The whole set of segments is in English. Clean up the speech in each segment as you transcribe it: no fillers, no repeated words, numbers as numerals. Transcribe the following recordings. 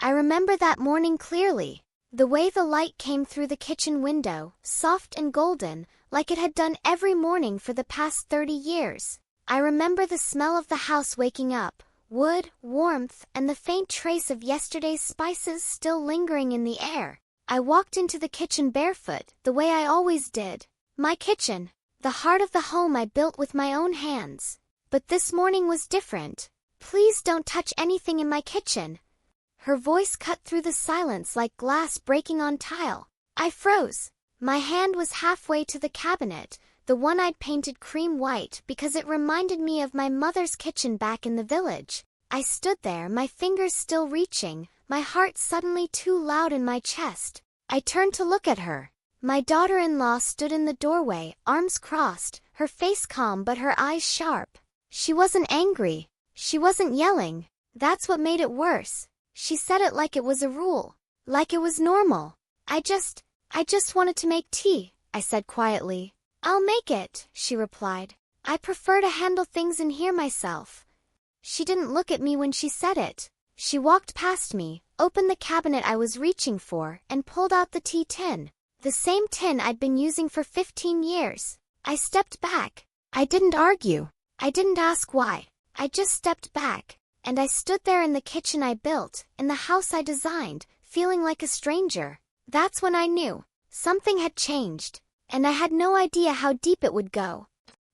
I remember that morning clearly. The way the light came through the kitchen window, soft and golden, like it had done every morning for the past 30 years. I remember the smell of the house waking up, wood, warmth, and the faint trace of yesterday's spices still lingering in the air. I walked into the kitchen barefoot, the way I always did. My kitchen, the heart of the home I built with my own hands. But this morning was different. "Please don't touch anything in my kitchen." Her voice cut through the silence like glass breaking on tile. I froze. My hand was halfway to the cabinet, the one I'd painted cream white because it reminded me of my mother's kitchen back in the village. I stood there, my fingers still reaching, my heart suddenly too loud in my chest. I turned to look at her. My daughter-in-law stood in the doorway, arms crossed, her face calm but her eyes sharp. She wasn't angry. She wasn't yelling. That's what made it worse. She said it like it was a rule, like it was normal. I just wanted to make tea," I said quietly. "I'll make it," she replied. "I prefer to handle things in here myself." She didn't look at me when she said it. She walked past me, opened the cabinet I was reaching for, and pulled out the tea tin. The same tin I'd been using for 15 years. I stepped back. I didn't argue. I didn't ask why. I just stepped back. And I stood there in the kitchen I built, in the house I designed, feeling like a stranger. That's when I knew. Something had changed. And I had no idea how deep it would go.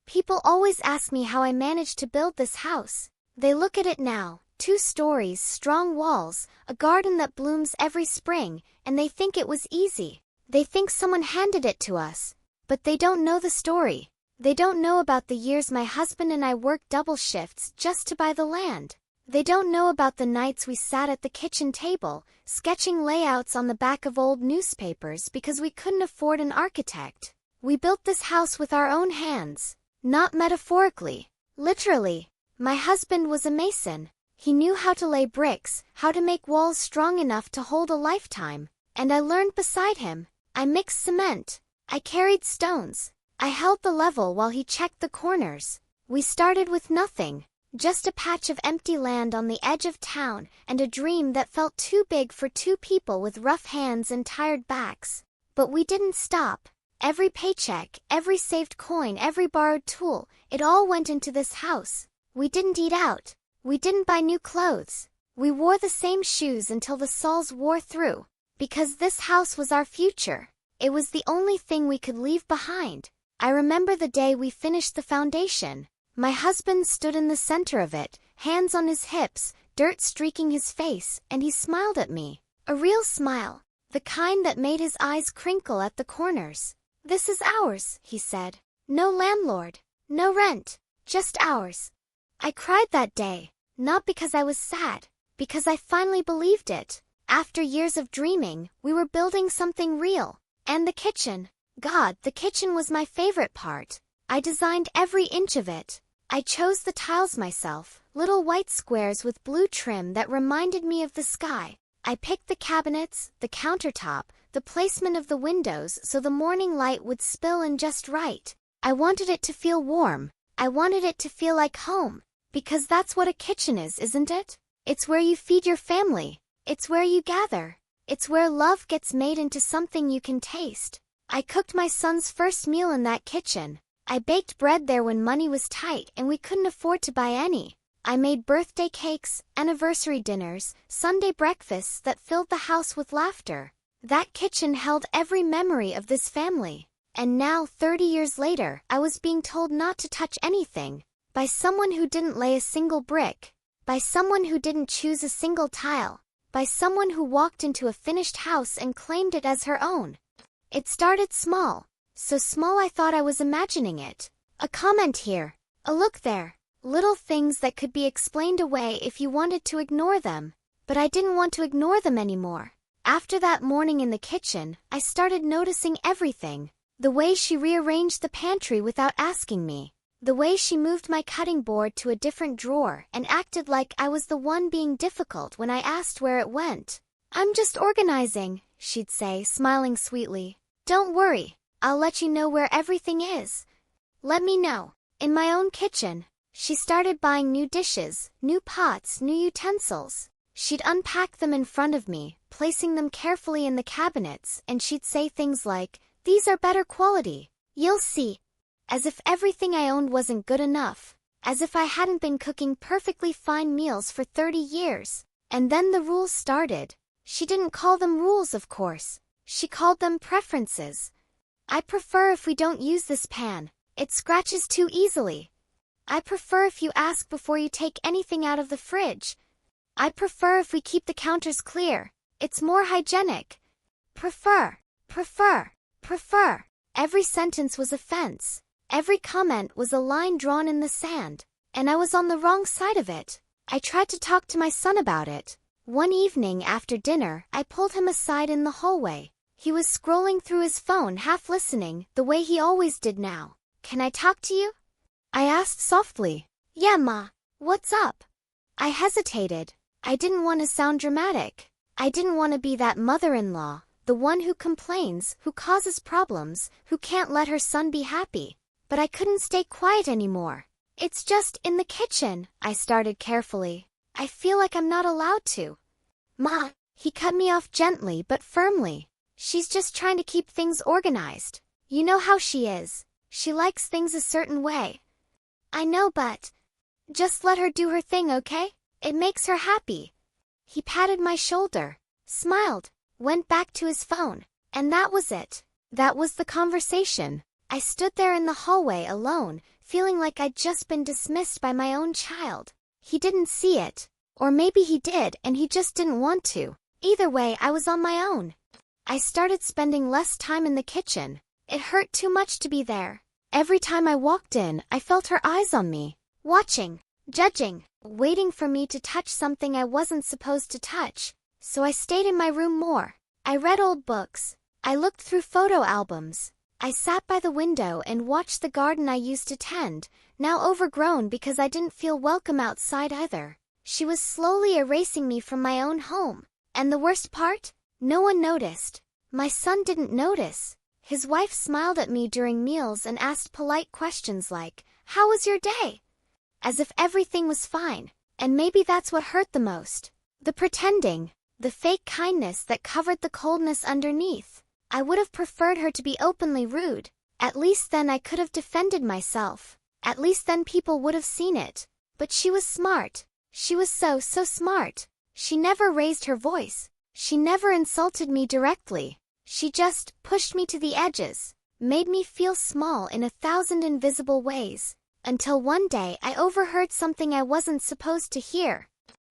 People always ask me how I managed to build this house. They look at it now, 2 stories, strong walls, a garden that blooms every spring, and they think it was easy. They think someone handed it to us. But they don't know the story. They don't know about the years my husband and I worked double shifts just to buy the land. They don't know about the nights we sat at the kitchen table, sketching layouts on the back of old newspapers because we couldn't afford an architect. We built this house with our own hands. Not metaphorically. Literally. My husband was a mason. He knew how to lay bricks, how to make walls strong enough to hold a lifetime. And I learned beside him. I mixed cement. I carried stones. I held the level while he checked the corners. We started with nothing. Just a patch of empty land on the edge of town, and a dream that felt too big for 2 people with rough hands and tired backs. But we didn't stop. Every paycheck, every saved coin, every borrowed tool, it all went into this house. We didn't eat out. We didn't buy new clothes. We wore the same shoes until the soles wore through. Because this house was our future. It was the only thing we could leave behind. I remember the day we finished the foundation. My husband stood in the center of it, hands on his hips, dirt streaking his face, and he smiled at me. A real smile. The kind that made his eyes crinkle at the corners. "This is ours," he said. "No landlord. No rent. Just ours." I cried that day. Not because I was sad. Because I finally believed it. After years of dreaming, we were building something real. And the kitchen. God, the kitchen was my favorite part. I designed every inch of it. I chose the tiles myself, little white squares with blue trim that reminded me of the sky. I picked the cabinets, the countertop, the placement of the windows so the morning light would spill in just right. I wanted it to feel warm. I wanted it to feel like home. Because that's what a kitchen is, isn't it? It's where you feed your family. It's where you gather. It's where love gets made into something you can taste. I cooked my son's first meal in that kitchen. I baked bread there when money was tight and we couldn't afford to buy any. I made birthday cakes, anniversary dinners, Sunday breakfasts that filled the house with laughter. That kitchen held every memory of this family. And now, 30 years later, I was being told not to touch anything. By someone who didn't lay a single brick. By someone who didn't choose a single tile. By someone who walked into a finished house and claimed it as her own. It started small. So small I thought I was imagining it. A comment here. A look there. Little things that could be explained away if you wanted to ignore them. But I didn't want to ignore them anymore. After that morning in the kitchen, I started noticing everything. The way she rearranged the pantry without asking me. The way she moved my cutting board to a different drawer and acted like I was the one being difficult when I asked where it went. "I'm just organizing," she'd say, smiling sweetly. "Don't worry. I'll let you know where everything is. Let me know." In my own kitchen, she started buying new dishes, new pots, new utensils. She'd unpack them in front of me, placing them carefully in the cabinets, and she'd say things like, "These are better quality. You'll see." As if everything I owned wasn't good enough. As if I hadn't been cooking perfectly fine meals for 30 years. And then the rules started. She didn't call them rules, of course. She called them preferences. "I prefer if we don't use this pan. It scratches too easily. I prefer if you ask before you take anything out of the fridge. I prefer if we keep the counters clear. It's more hygienic. Prefer, prefer, prefer." Every sentence was a fence. Every comment was a line drawn in the sand. And I was on the wrong side of it. I tried to talk to my son about it. One evening after dinner, I pulled him aside in the hallway. He was scrolling through his phone, half listening, the way he always did now. "Can I talk to you?" I asked softly. "Yeah, Ma. What's up?" I hesitated. I didn't want to sound dramatic. I didn't want to be that mother-in-law, the one who complains, who causes problems, who can't let her son be happy. But I couldn't stay quiet anymore. "It's just in the kitchen," I started carefully. "I feel like I'm not allowed to." "Ma," he cut me off gently but firmly. "She's just trying to keep things organized. You know how she is. She likes things a certain way." "I know, but just let her do her thing, okay? It makes her happy." He patted my shoulder, smiled, went back to his phone, and that was it. That was the conversation. I stood there in the hallway alone, feeling like I'd just been dismissed by my own child. He didn't see it. Or maybe he did and he just didn't want to. Either way, I was on my own. I started spending less time in the kitchen. It hurt too much to be there. Every time I walked in, I felt her eyes on me, watching, judging, waiting for me to touch something I wasn't supposed to touch. So I stayed in my room more. I read old books. I looked through photo albums. I sat by the window and watched the garden I used to tend, now overgrown because I didn't feel welcome outside either. She was slowly erasing me from my own home. And the worst part? No one noticed. My son didn't notice. His wife smiled at me during meals and asked polite questions like, "How was your day?" As if everything was fine. And maybe that's what hurt the most. The pretending. The fake kindness that covered the coldness underneath. I would have preferred her to be openly rude. At least then I could have defended myself. At least then people would have seen it. But she was smart. She was so smart. She never raised her voice. She never insulted me directly. She just pushed me to the edges, made me feel small in 1,000 invisible ways. Until one day I overheard something I wasn't supposed to hear.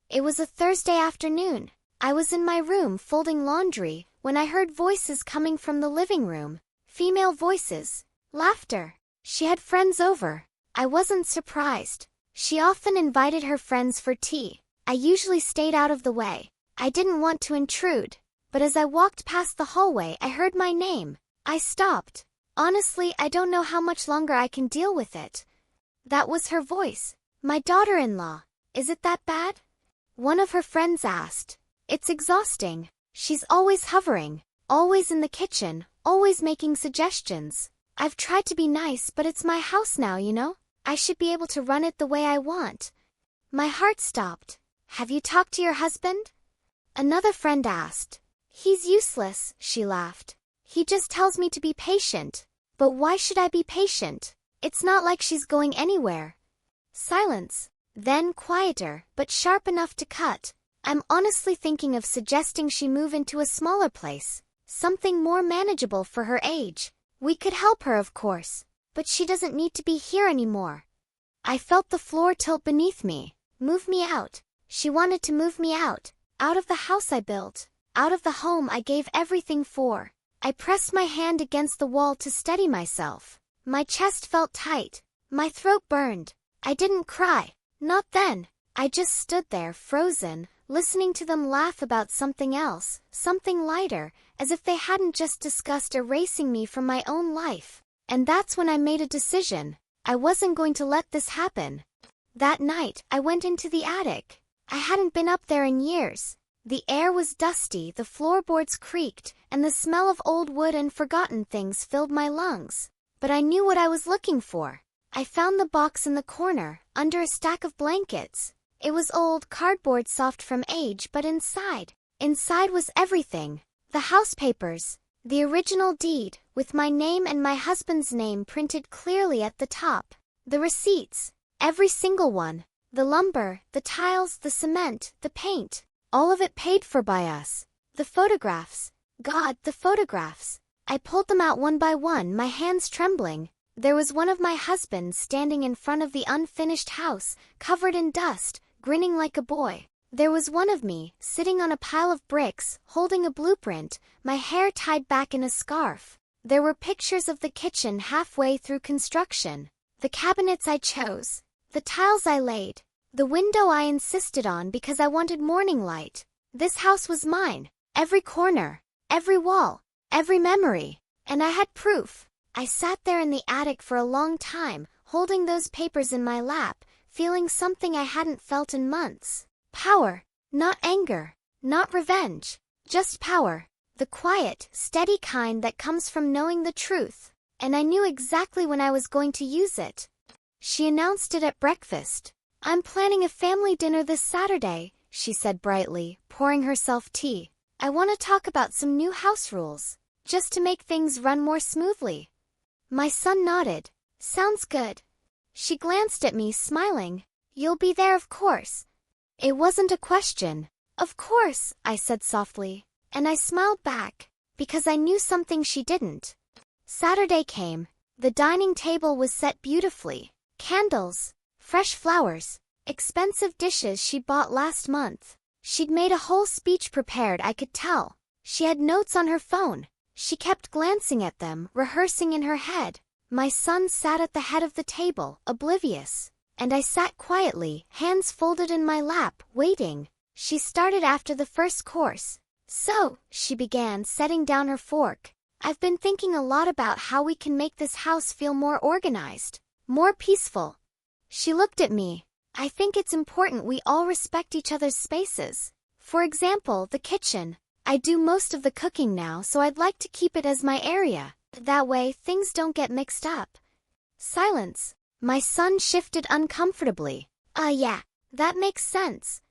It was a Thursday afternoon. I was in my room folding laundry when I heard voices coming from the living room. Female voices. Laughter. She had friends over. I wasn't surprised. She often invited her friends for tea. I usually stayed out of the way. I didn't want to intrude. But as I walked past the hallway, I heard my name. I stopped. Honestly, I don't know how much longer I can deal with it. That was her voice. My daughter-in-law. Is it that bad? One of her friends asked. It's exhausting. She's always hovering, always in the kitchen, always making suggestions. I've tried to be nice, but it's my house now, you know? I should be able to run it the way I want. My heart stopped. Have you talked to your husband? Another friend asked. He's useless, she laughed. He just tells me to be patient. But why should I be patient? It's not like she's going anywhere. Silence. Then quieter, but sharp enough to cut. I'm honestly thinking of suggesting she move into a smaller place. Something more manageable for her age. We could help her, of course. But she doesn't need to be here anymore. I felt the floor tilt beneath me. Move me out. She wanted to move me out. Out of the house I built. Out of the home I gave everything for. I pressed my hand against the wall to steady myself. My chest felt tight. My throat burned. I didn't cry. Not then. I just stood there frozen, listening to them laugh about something else, something lighter, as if they hadn't just discussed erasing me from my own life. And that's when I made a decision. I wasn't going to let this happen. That night, I went into the attic. I hadn't been up there in years. The air was dusty, the floorboards creaked, and the smell of old wood and forgotten things filled my lungs. But I knew what I was looking for. I found the box in the corner, under a stack of blankets. It was old cardboard, soft from age, but inside was everything. The house papers, the original deed, with my name and my husband's name printed clearly at the top. The receipts, every single one. The lumber, the tiles, the cement, the paint. All of it paid for by us. The photographs. God, the photographs. I pulled them out one by one, my hands trembling. There was one of my husband standing in front of the unfinished house, covered in dust, grinning like a boy. There was one of me, sitting on a pile of bricks, holding a blueprint, my hair tied back in a scarf. There were pictures of the kitchen halfway through construction. The cabinets I chose. The tiles I laid. The window I insisted on because I wanted morning light. This house was mine. Every corner. Every wall. Every memory. And I had proof. I sat there in the attic for a long time, holding those papers in my lap, feeling something I hadn't felt in months. Power. Not anger. Not revenge. Just power. The quiet, steady kind that comes from knowing the truth. And I knew exactly when I was going to use it. She announced it at breakfast. "I'm planning a family dinner this Saturday," she said brightly, pouring herself tea. "I want to talk about some new house rules, just to make things run more smoothly." My son nodded. "Sounds good." She glanced at me, smiling. "You'll be there, of course." It wasn't a question. "Of course," I said softly, and I smiled back, because I knew something she didn't. Saturday came. The dining table was set beautifully. Candles, fresh flowers, expensive dishes she'd bought last month. She'd made a whole speech prepared, I could tell. She had notes on her phone. She kept glancing at them, rehearsing in her head. My son sat at the head of the table, oblivious. And I sat quietly, hands folded in my lap, waiting. She started after the first course. "So," she began, setting down her fork, "I've been thinking a lot about how we can make this house feel more organized. More peaceful." She looked at me. "I think it's important we all respect each other's spaces. For example, the kitchen. I do most of the cooking now, so I'd like to keep it as my area. That way, things don't get mixed up." Silence. My son shifted uncomfortably. Yeah, that makes sense."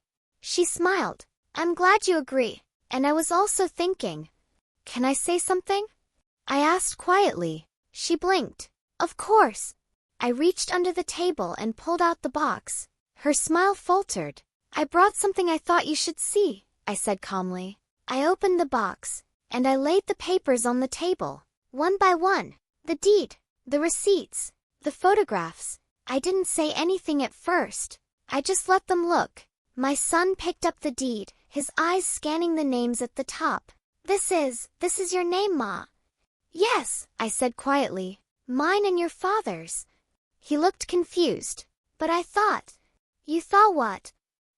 She smiled. "I'm glad you agree. And I was also thinking." "Can I say something?" I asked quietly. She blinked. "Of course." I reached under the table and pulled out the box. Her smile faltered. "I brought something I thought you should see," I said calmly. I opened the box, and I laid the papers on the table, one by one. The deed, the receipts, the photographs. I didn't say anything at first. I just let them look. My son picked up the deed, his eyes scanning the names at the top. This is your name, Ma." "Yes," I said quietly. "Mine and your father's." He looked confused. "But I thought." "You thought what?"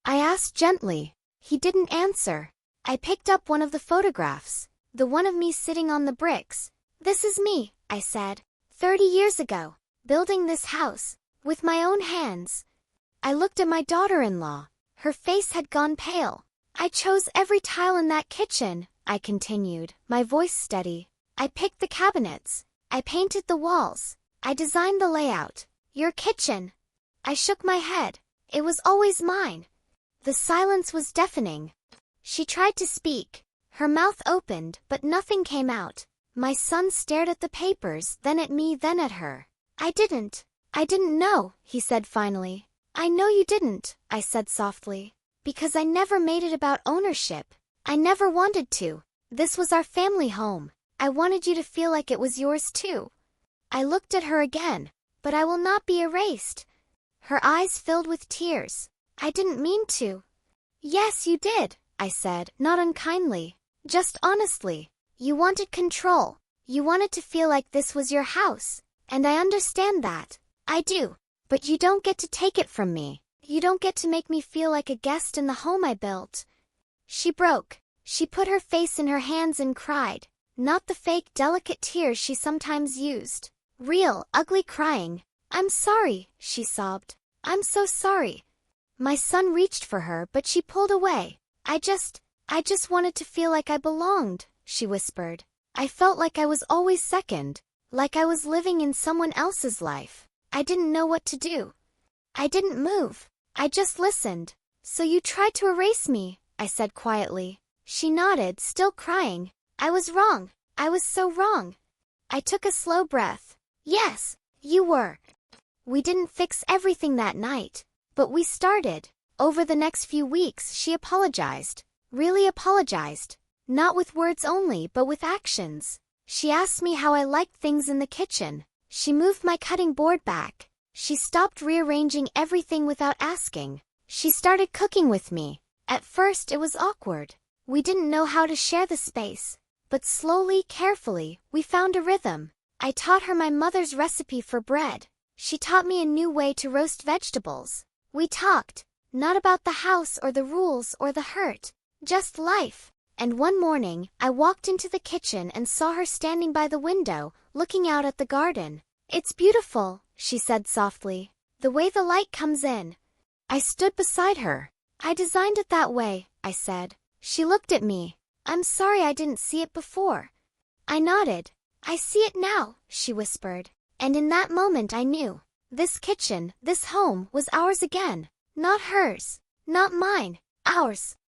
I asked gently. He didn't answer. I picked up one of the photographs, the one of me sitting on the bricks. "This is me," I said, 30 years ago, building this house, with my own hands." I looked at my daughter-in-law. Her face had gone pale. "I chose every tile in that kitchen," I continued, my voice steady. "I picked the cabinets. I painted the walls. I designed the layout. Your kitchen." I shook my head. "It was always mine." The silence was deafening. She tried to speak. Her mouth opened, but nothing came out. My son stared at the papers, then at me, then at her. I didn't know," he said finally. "I know you didn't," I said softly. "Because I never made it about ownership. I never wanted to. This was our family home. I wanted you to feel like it was yours too." I looked at her again. "But I will not be erased." Her eyes filled with tears. "I didn't mean to." "Yes, you did," I said, not unkindly, just honestly. "You wanted control. You wanted to feel like this was your house. And I understand that. I do. But you don't get to take it from me. You don't get to make me feel like a guest in the home I built." She broke. She put her face in her hands and cried. Not the fake, delicate tears she sometimes used. Real, ugly crying. "I'm sorry," she sobbed. "I'm so sorry." My son reached for her, but she pulled away. I just wanted to feel like I belonged," she whispered. "I felt like I was always second, like I was living in someone else's life. I didn't know what to do." I didn't move. I just listened. "So you tried to erase me," I said quietly. She nodded, still crying. "I was wrong. I was so wrong." I took a slow breath. "Yes, you were." We didn't fix everything that night, but we started. Over the next few weeks, she apologized. Really apologized. Not with words only, but with actions. She asked me how I liked things in the kitchen. She moved my cutting board back. She stopped rearranging everything without asking. She started cooking with me. At first it was awkward. We didn't know how to share the space. But slowly, carefully, we found a rhythm. I taught her my mother's recipe for bread. She taught me a new way to roast vegetables. We talked, not about the house or the rules or the hurt, just life. And one morning, I walked into the kitchen and saw her standing by the window, looking out at the garden. "It's beautiful," she said softly. "The way the light comes in." I stood beside her. "I designed it that way," I said. She looked at me. "I'm sorry I didn't see it before." I nodded. "I see it now," she whispered. And in that moment I knew. This kitchen, this home, was ours again. Not hers. Not mine. Ours.